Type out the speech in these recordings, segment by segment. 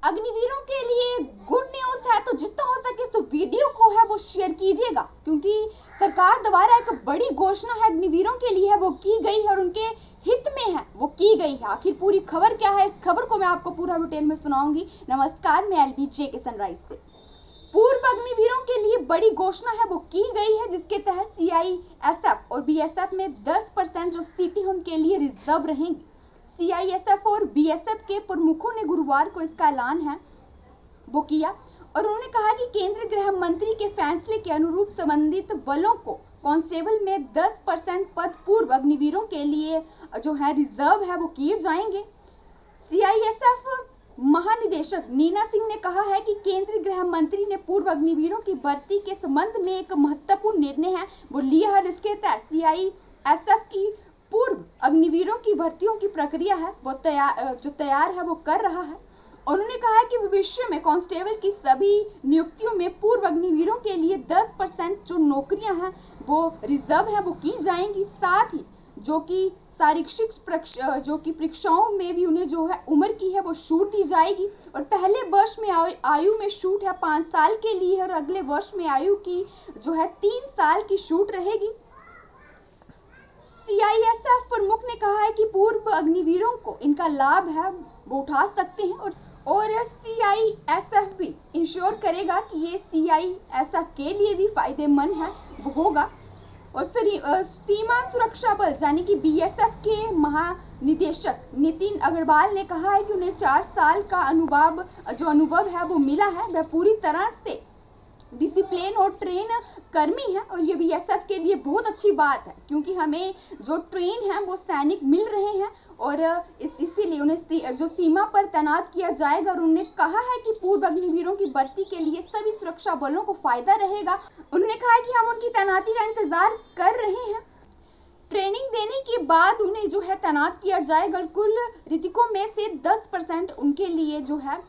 अग्निवीरों के लिए good news है, तो जितना हो सके इस वीडियो को है वो शेयर कीजिएगा, क्योंकि सरकार द्वारा एक बड़ी घोषणा है अग्निवीरों के लिए है वो की गई है और उनके हित में है वो की गई है। आखिर पूरी खबर क्या है, इस खबर को मैं आपको पूरा डिटेल में सुनाऊंगी। नमस्कार, मैं LBJ के सनराइज से। पूर्व अग्निवीरों के लिए बड़ी घोषणा है वो की गई है, जिसके तहत CISF और BSF में 10% जो सीटें उनके लिए रिजर्व रहेंगी। CISF और BSF के प्रमुखों ने गुरुवार को इसका ऐलान है वो किया और उन्होंने कहा कि केंद्रीय गृह मंत्री के फैसले के अनुरूप संबंधित बलों को कांस्टेबल में 10% पद पूर्व अग्निवीरों के लिए जो है रिजर्व है वो किए जाएंगे। CISF महानिदेशक नीना सिंह ने कहा है कि केंद्रीय गृह मंत्री ने पूर्व अग्निवीरों की भर्ती के संबंध में एक महत्वपूर्ण निर्णय है वो लिया है। इसके तहत CISF की पूर्व अग्निवीरों की भर्तियों की प्रक्रिया है वो तैयार है वो कर रहा है। उन्होंने कहा है कि भविष्य में कांस्टेबल की सभी नियुक्तियों में पूर्व अग्निवीरों के लिए 10% जो नौकरियां हैं वो रिजर्व है वो की जाएंगी। साथ ही जो कि शारीरिक परीक्षाओं में भी उन्हें जो है उम्र की है वो छूट दी जाएगी और पहले वर्ष में आयु में छूट है 5 साल के लिए और अगले वर्ष में आयु की जो है 3 साल की छूट रहेगी। CISF प्रमुख ने कहा है कि पूर्व अग्निवीरों को इनका लाभ है वो उठा सकते हैं और CISF भी इंश्योर करेगा कि ये CISF के लिए भी फायदेमंद है वो होगा। और सीमा सुरक्षा बल यानी कि BSF के महानिदेशक नितिन अग्रवाल ने कहा है कि उन्हें 4 साल का अनुभव है वो मिला है, वह पूरी तरह से डिसिप्लिन और ट्रेन कर्मी है और ये BSF के लिए बहुत अच्छी बात है, क्योंकि हमें जो ट्रेन है वो सैनिक मिल रहे हैं और इसीलिए उन्हें जो सीमा पर तैनात किया जाएगा। और उन्होंने कहा है कि पूर्व अग्निवीरों की भर्ती के लिए सभी सुरक्षा बलों को फायदा रहेगा। उन्होंने कहा है कि हम उनकी तैनाती का इंतजार कर रहे हैं। ट्रेनिंग देने के बाद उन्हें जो है तैनात किया जाएगा। कुल रितिकों में से 10% उनके लिए जो है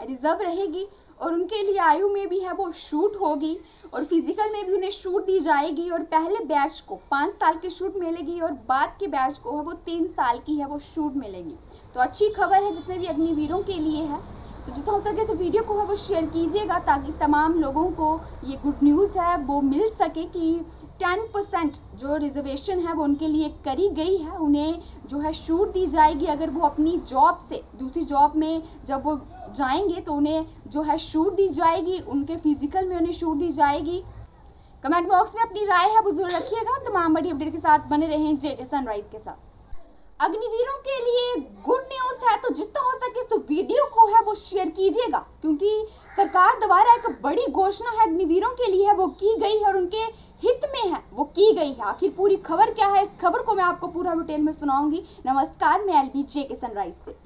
रिजर्व रहेगी और उनके लिए आयु में भी है वो छूट होगी और फिजिकल में भी उन्हें छूट दी जाएगी और पहले बैच को 5 साल की छूट मिलेगी और बाद के बैच को है वो 3 साल की है वो छूट मिलेगी। तो अच्छी खबर है जितने भी अग्निवीरों के लिए है। तो जितना हो सके तो वीडियो को है वो शेयर कीजिएगा ताकि तमाम लोगों को ये गुड न्यूज़ है वो मिल सके कि 10% जो रिजर्वेशन है वो उनके लिए करी गई है। उन्हें जो है छूट दी जाएगी अगर वो अपनी जॉब से दूसरी जॉब में जब वो जाएंगे तो उन्हें जो है छूट दी जाएगी, उनके फिजिकल में उन्हें छूट दी जाएगी। कमेंट बॉक्स में अपनी राय है वो जरूर रखिएगा। तमाम बड़ी अपडेट के साथ बने रहें JK सनराइज के साथ। अग्निवीरों के लिए गुड न्यूज है, तो जितना हो सके इस वीडियो को है वो शेयर कीजिएगा, क्योंकि सरकार द्वारा एक बड़ी घोषणा है अग्निवीरों के लिए है वो की गई है और उनके हित में है वो की गई है। आखिर पूरी खबर क्या है, इस खबर को मैं आपको पूरा डिटेल में सुनाऊंगी। नमस्कार, मैं LBJ के सनराइज से।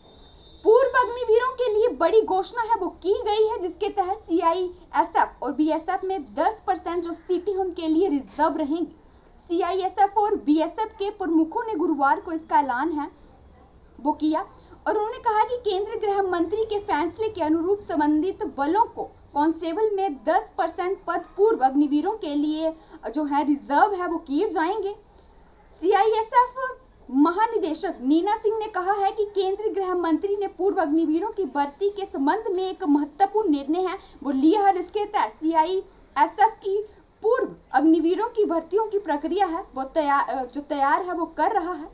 पूर्व अग्निवीरों के लिए बड़ी घोषणा है वो की गई है, जिसके तहत CISF और BSF में 10% जो सीटें उनके लिए रिजर्व रहेंगी। CISF और BSF के प्रमुखों ने गुरुवार को इसका ऐलान है वो किया और उन्होंने कहा कि केंद्रीय गृह मंत्री के फैसले के अनुरूप संबंधित बलों को कांस्टेबल में 10% पद पूर्व अग्निवीरों के लिए जो है रिजर्व है वो किए जाएंगे। CISF महानिदेशक नीना सिंह ने कहा है कि केंद्रीय गृह मंत्री ने पूर्व अग्निवीरों की भर्ती के संबंध में एक महत्वपूर्ण निर्णय है वो लिया है। इसके तहत CISF की पूर्व अग्निवीरों की भर्तियों की प्रक्रिया है वो तैयार है वो कर रहा है।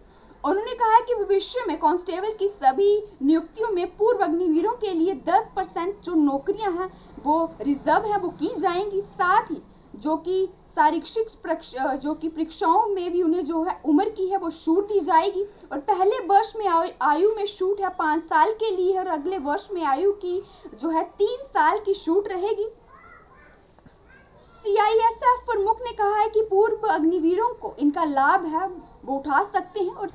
उन्होंने कहा है कि भविष्य में कांस्टेबल की सभी नियुक्तियों में पूर्व अग्निवीरों के लिए 10% जो नौकरियां हैं वो रिजर्व है वो की जाएंगी। साथ ही जो कि शारीरिक परीक्षाओं में भी उन्हें जो है उम्र की है वो छूट दी जाएगी और पहले वर्ष में आयु में छूट है 5 साल के लिए और अगले वर्ष में आयु की जो है 3 साल की छूट रहेगी। CISF प्रमुख ने कहा है कि पूर्व अग्निवीरों को इनका लाभ है वो उठा सकते हैं और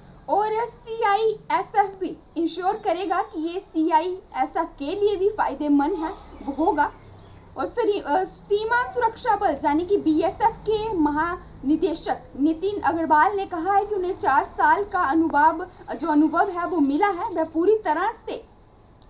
CISF भी इंश्योर करेगा कि ये CISF के लिए भी फायदेमंद है वो होगा। और सीमा सुरक्षा बल यानी कि BSF के महानिदेशक नितिन अग्रवाल ने कहा है कि उन्हें 4 साल का अनुभव है वो मिला है, वह पूरी तरह से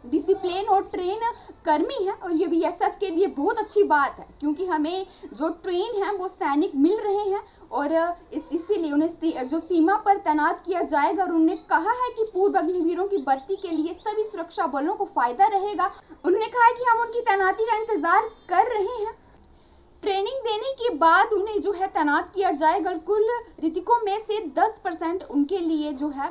डिसिप्लिन और ट्रेन कर्मी है, और ये बीएसएफ के लिए बहुत अच्छी बात है क्योंकि हमें जो ट्रेन है वो सैनिक मिल रहे हैं और इसीलिए उन्हें जो सीमा पर तैनात किया जाएगा। और उन्होंने कहा है कि पूर्व अग्निवीरों की भर्ती के लिए सभी सुरक्षा बलों को फायदा रहेगा। उन्होंने कहा है कि हम उनकी तैनाती का इंतजार कर रहे हैं। ट्रेनिंग देने के बाद उन्हें जो है तैनात किया जाएगा। कुल रितिकों में से 10% उनके लिए जो है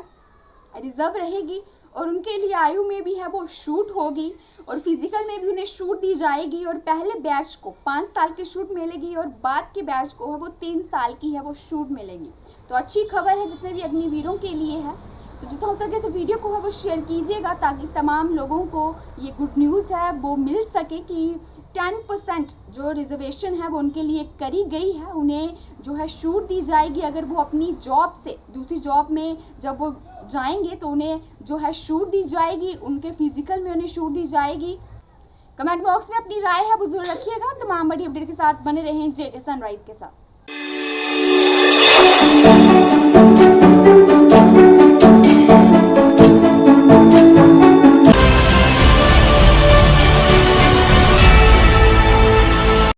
रिजर्व रहेगी और उनके लिए आयु में भी है वो छूट होगी और फिजिकल में भी उन्हें छूट दी जाएगी। और पहले बैच को 5 साल की छूट मिलेगी और बाद के बैच को है वो 3 साल की है वो छूट मिलेगी। तो अच्छी खबर है जितने भी अग्निवीरों के लिए है। तो जितना हो सके तो वीडियो को है वो शेयर कीजिएगा ताकि तमाम लोगों को ये गुड न्यूज़ है वो मिल सके कि 10% जो रिजर्वेशन है वो उनके लिए करी गई है। उन्हें जो है छूट दी जाएगी अगर वो अपनी जॉब से दूसरी जॉब में जब वो जाएंगे तो उन्हें जो है छूट दी जाएगी, उनके फिजिकल में उन्हें छूट दी जाएगी। कमेंट बॉक्स में अपनी राय है वो जरूर रखिएगा। तमाम बड़ी अपडेट के साथ बने रहें जेके सनराइज के साथ।